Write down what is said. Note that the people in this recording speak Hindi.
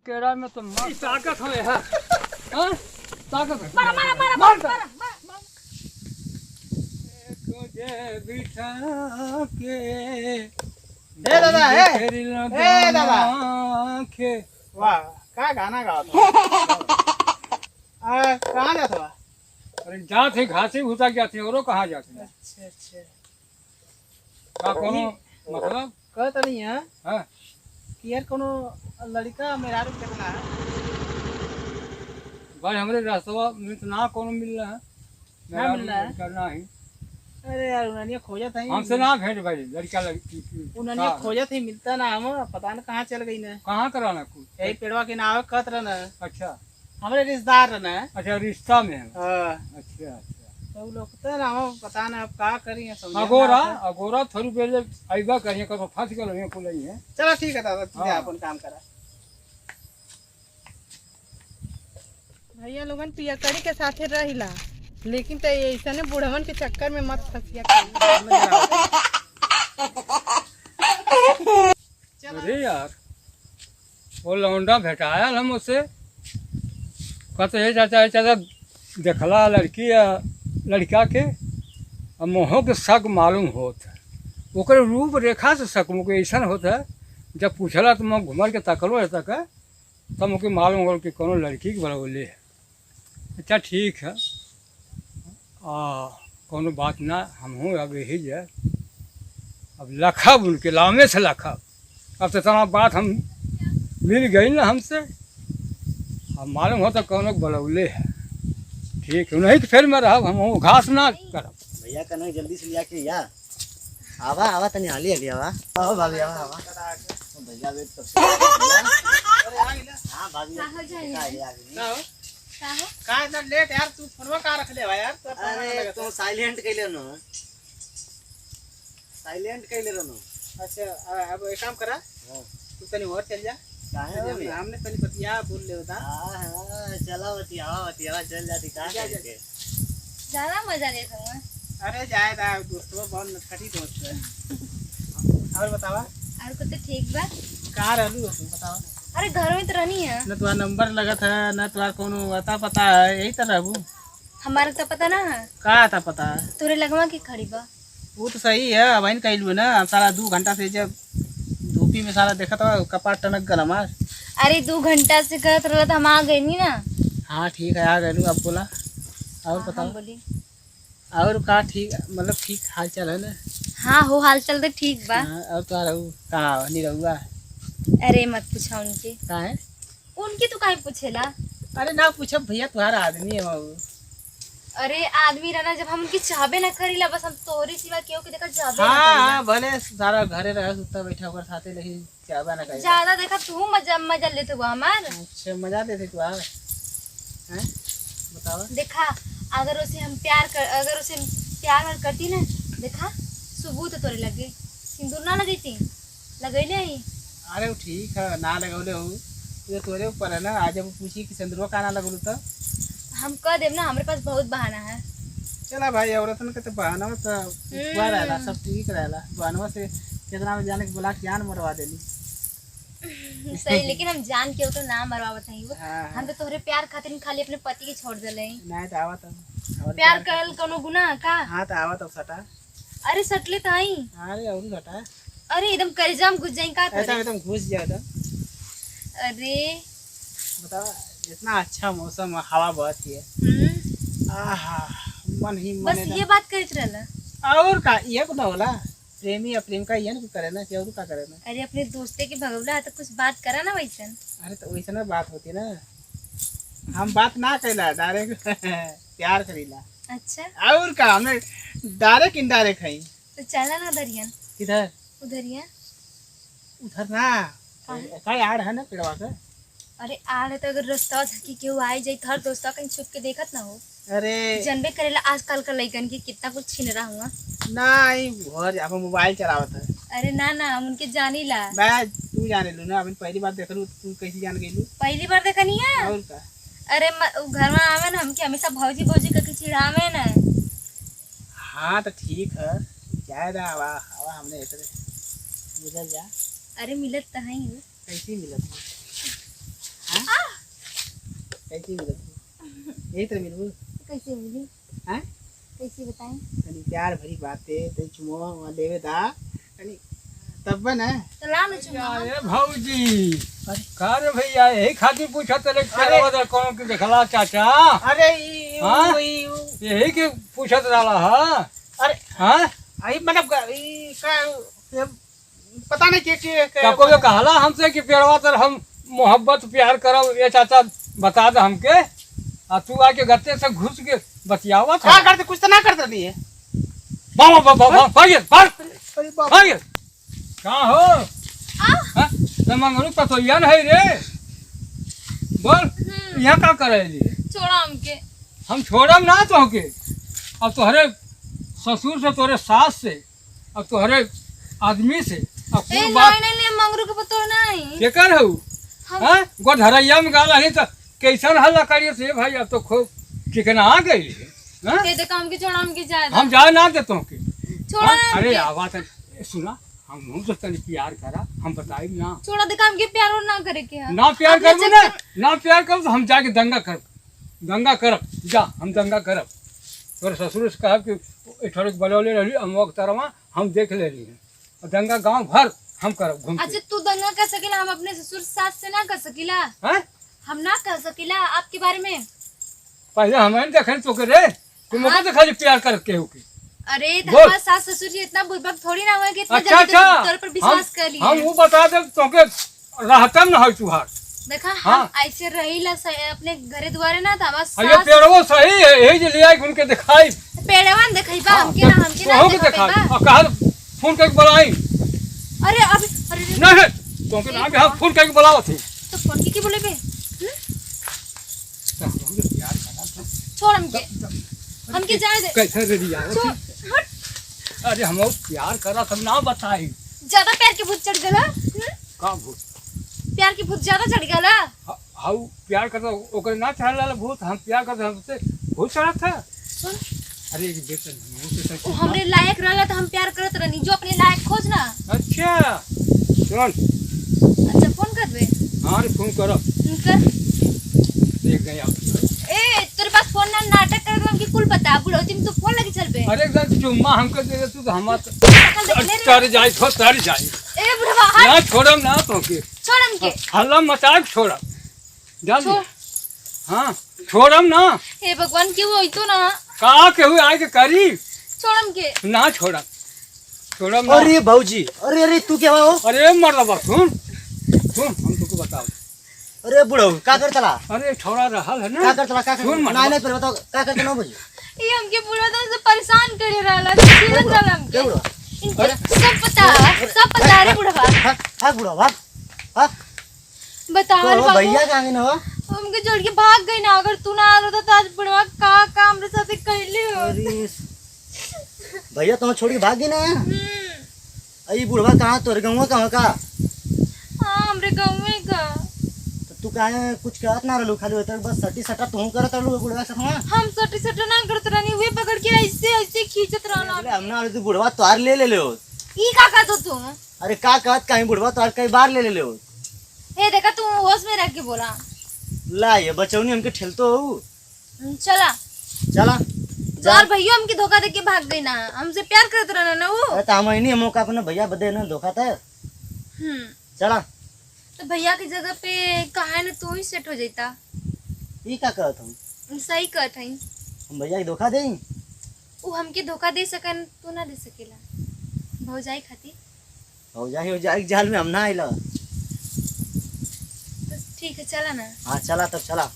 केरा में तो ताकत है यार। हाँ? ताकत है। मारा तुझे बिठा के ए दादा ए दादा के वाह क्या गाना गाओ कहाँ जाते हो? अरे जाते घासी भूसा जाते और कहाँ जाते? अच्छा अच्छा का कोनो मतलब कहता नहीं है हाँ कि यार कोनो लड़का मेरा रूप देखना है। भाई हमरे रास्ता में तो ना कोनो मिल रहा है। ना मिल रहा है? करना ही अरे यार उन्होंने खोजा था हमसे ना भेंट भाई लड़का लड़की उन्होंने खोजा था मिलता ना हम पता न कहाँ चल गई ना। कहाँ कराना कुछ यही पेड़वा के नाव कहत रहा ना अच्छा हमारे रिश्तेदार रहा ना। अच्छा रिश्ता में है हाँ अच्छा अच्छा तो लोग तो ना हम पता ना अब क्या करी है अगोरा अगोरा थोड़ी पहले आइबा करिए करो फंस गए रहिए कुल है। चलो ठीक है दादा तुझे हाँ। अपन काम करा। भैया लोगन पियकड़ी के साथे रहिला लेकिन तो ऐसा ने बुढ़वन के चक्कर में मत फंसिया अरे यार वो लौंडा भेटाया हम उससे कहते है चाचा चाचा देखला लड़की या लड़का के अब मोह के शक मालूम होता है ओकर रूप रेखा से शक मुझे ऐसा होता है जब पूछला तो मैं घुमर के तकलो है तक तब मुझे मालूम हो कि कोनो लड़की के बरौले है। अच्छा ठीक है कोनो बात ना हम हूँ अब यही जाए अब लखब उनके लामे से लखब अब तो इतना बात हम मिल गई ना हमसे अब मालूम होता कौन बलौले है ठीक है नहीं तो फिर मैं रहा हम घास ना करब भैया कनो जल्दी से लिया के या आवा आवा तनी हाली हाली आवा आओ भाभी आवा आवा भैया वेट कर हां भाभी आ गई का इतना लेट यार तू फोनवा का रख ले भाई यार तो अरे तू साइलेंट कैले नो साइलेंट कैले रनो। अच्छा अब एक काम करा तू तनी और चल जा काहे हमने तनी बतिया बोल ले होता। हां चला बतिया चल जाती का ज्यादा मजा लेता हूँ। अरे जाए दा दोस्तों बहुत नटखटी दोस्त है। और बतावा और को तो ठीक बा। कहाँ रहलू तुम बतावा? अरे घर में तो रहनी है न तुम्हारा नंबर लगत है न तुम्हारा कोनो अता पता है यही तो रहू। हमारा तो पता ना है का अता पता है तोरे लगवा की खड़ी बा। वो तो सही है अब इन कहलू ना हम सारा 2 घंटा से जब धूपी में सारा देखा था कपाट टनक गल हमार। अरे 2 घंटा से कहत रहा था हम आ गए नी ना। हाँ ठीक है आ गए अब बोला और हम बताओ बोली और का ठीक मतलब ठीक हाल चाल है ना? हाँ हो हाल चल तो ठीक बा। हाँ, और तो रहू कहाँ नहीं रहूगा अरे मत पूछा उनके कहाँ है? उनकी तो काहे पूछेला। अरे ना पूछो भैया तुम्हारा आदमी है वो। अरे आदमी रहना जब हम उनकी चाहबे ना करीला बस हम तोरी सिवा केहू के देखा चाहबे ना हाँ करीला। हाँ भले सारा घरे रहे सुता बैठा होकर साथे लेकिन चाहबा ना करे। ज्यादा देखा तू मजा लेते हुआ हमार। अच्छा मजा देते तू यार हैं बताओ। देखा अगर उसे प्यार वार करती ना देखा सबूत तोरे लगे सिंदूर ना लगेती लगैले ही। अरे वो ठीक है ना लगौले हो ये तोरे ऊपर है ना आज जब पूछी कि चंद्रवा का ना लगौलू तो हम कह देव ना हमारे पास बहुत बहाना है। चला भाई औरतन के तो बहाना में तो हुआ रहेला सब ठीक रहेला बहानवा से कितना में जाने के बोला जान मरवा देली। सही लेकिन हम जान के तो ना मरवावत नहीं वो। हाँ, हम तो तोहरे प्यार खातिर खाली अपने पति के छोड़ देले हैं। नहीं तो आवा तो प्यार करल कोनो गुनाह का? हाँ तो आवा तो सटा। अरे सटले तो आई। अरे और सटा अरे एकदम करेजाम घुस जाई का ऐसा तोरे। एकदम घुस जाए तो अरे बताओ इतना अच्छा मौसम हवा बहती है आहा मन ही मन बस ये बात करत रहला। और का ये को ना होला प्रेमी या प्रेम का ये ना करे ना कि और का करे ना। अरे अपने दोस्ते के भगवला तो कुछ बात करा ना वैसन। अरे तो वैसे ना बात होती है ना हम बात ना कैला डायरेक्ट प्यार करीला। अच्छा और का हमने डायरेक्ट इनडायरेक्ट है। तो चला ना दरियन किधर उधरिया। उधर ना का यार है ना पेड़वा का। अरे आ रहे तो अगर रास्ता कि केहू आई जाई हर दोस्ता कहीं छुप के देखत ना हो। अरे जनबे करेला आजकल का लइकन की कितना कुछ छीन रहा हुआ। नहीं घर अब मोबाइल चलावत है। अरे ना ना हम उनके जानी ला। मैं तू जाने लू ना अभी पहली बार देख लू तू कैसे जान गई लू। पहली बार देखा नहीं है। और का अरे घर में आवे ना हमके हमेशा भौजी भौजी करके चिढ़ावे ना। हाँ तो ठीक है जायदा हवा हवा हमने ऐसे गुजर जा। अरे मिलत तो है ही। कैसी मिलत कैसे मिलत यही तो मिलबू कैसे मिली हैं कैसे बताएं तनी प्यार भरी बातें तनी चुमो लेवे दा तनी तब ना तो ला ना चुम्मा अरे भौजी का रे भैया यही खातिर पूछत रहे केरवा कौन के देखला चाचा अरे हाँ? यही के पूछत रहला हा अरे हाँ आई मतलब पता नहीं का कोई कहला हमसे कि पेड़वा तर हम मोहब्बत प्यार करब ये चाचा बता दे हमके आ तू आके गत्ते से घुस के बतियावा था क्या करते कुछ तो ना करते नहीं है बाबा बाबा बाबा भागे भाग अरे बाप भागे कहाँ हो हाँ तो मंगरू पतोइया है रे बोल यहाँ का करे लिए छोड़ा हमके हम छोड़म ना तोहके अब तोहरे ससुर से तोहरे सास से अब तोहरे आदमी से अब ए कुल बात नहीं नहीं मंगरू के पतो नहीं केकर हऊ हाँ गोधरैया में गाला ही तो कैसन हल्ला करिए से भाई अब तो खूब चिकना आ गई हाँ ये देखो हमके छोड़ा हमके जा हम जा ना देते के छोड़ा हाँ? ना अरे हमके। आवाज सुना हम तो तनी प्यार करा हम बताई ना छोड़ा देखा हमके प्यार और ना करे के ना प्यार अपने करबो ना ना प्यार करब तो हम जाके दंगा करब जा हम दंगा करब तोरे ससुर से कहब कि थोड़े बलौले रही अमोक तरवा हम देख ले रही हैं और दंगा गांव भर हम करब घूम अच्छा तू दंगा कर सकेला हम अपने ससुर सास से ना कर सकीला हैं हम ना कर सकीला आपके बारे में पहले हमें देखे तो के रे तुम को तो खाली प्यार करके हो के अरे बोल। हमारे सास ससुर जी इतना बुर्बक थोड़ी ना हुआ कि इतना अच्छा जल्दी अच्छा तौर पर विश्वास कर लिए हम वो बता दे तो के रहतम ना हो तुहार देखा हाँ। हम ऐसे रहीला अपने घरे द्वारे ना था बस ये पेड़वो सही है यही जे लिया घूम के दिखाई पेड़वान देखइबा हमके ना हमके ना तो के देखा दिखाई पेबा और कहा फोन करके बुलाई अरे अभी अरे नहीं तो के आगे हम फोन करके बुलाओ थी तो फोन की बोले बे प्यार करा था छोड़ हमके जाए दे कैसे रेडी आओ छोड़ थी हट अरे हम प्यार करा सब ना बताई ज्यादा प्यार के भूत चढ़ गला का भूत प्यार के भूत ज्यादा चढ़ गला हाउ प्यार करता ओकर ना चढ़ लाला भूत हम प्यार करते हमसे भूत चढ़ा था सुन अरे ये बेटा वो हमरे लायक रहला तो हम प्यार करत रहनी जो अपने लायक खोज ना अच्छा सुन अच्छा फोन कर दे हाँ रे फोन करो कर देख गए आप ए तेरे पास फोन ना नाटक कर हमके कुल पता बुलौती में तो फोन लगी चल बे अरे एकदम जुम्मा हमको दे दे तू तो हम ले तर जाए तो तर जाए ए बुढ़वा हट ना छोड़म ना तो के छोड़ हमके हल्ला मचा के छोड़म जल्दी छोड़ हाँ छोड़म ना हे भगवान क्यों होई तो ना का के हुए आए के करी छोड़ हमके ना छोड़म छोड़म ना अरे भाऊजी अरे अरे तू क्या हो अरे मरला सुन सुन हम तुमको बताओ अरे बुढ़ऊ का करतला अरे छोड़ा रहल है का ना करतला का सुन मत नहीं नहीं पर बताओ का करते ना भाऊजी ये हमके पूरा दिन से परेशान करे रहला सीधा चल हमके क्या बुढ़ऊ इनको सब पता रे बुढ़वा हां हां बुढ़ऊ हां हां बता तो रे बाबू भैया कहां गए ना हो हमके छोड़ के भाग गई ना अगर तू ना आलो तो आज बुढ़वा का काम रे साथे कहले हो अरे भैया तुम छोड़ के भाग गई ना अरे बुढ़वा कहां तोर गांव कहां का हां हमरे गांव में का तो तू काहे कुछ कहत ना रहलू खाली होता बस सटी सटा तू करत रहलू बुढ़वा से हां हम सटी सटी ना करत रहनी हुए पकड़ के ऐसे ऐसे खींचत रहना अरे हमना तू बुढ़वा तोर ले ले हो ई का का तो तू अरे का कहत कहीं बुढ़वा तोर कई बार ले ले हो ए देखा तू होश में रह के बोला ला ये बचौनी हमके ठेलतो हो चला चला यार भैया हमके धोखा दे के भाग गई ना हमसे प्यार करत रहना ना वो अरे तो हम नहीं मौका अपने भैया बदे ना धोखा था चला तो भैया की जगह पे कहा ना तू ही सेट हो जाता ई का कहत हम सही कहत हई हम भैया के धोखा देई वो हमके धोखा दे सकन तू ना दे सकेला भौजाई खातिर हो जाए जाल में हम ना आइला तो ठीक है चला ना हाँ चला तब चला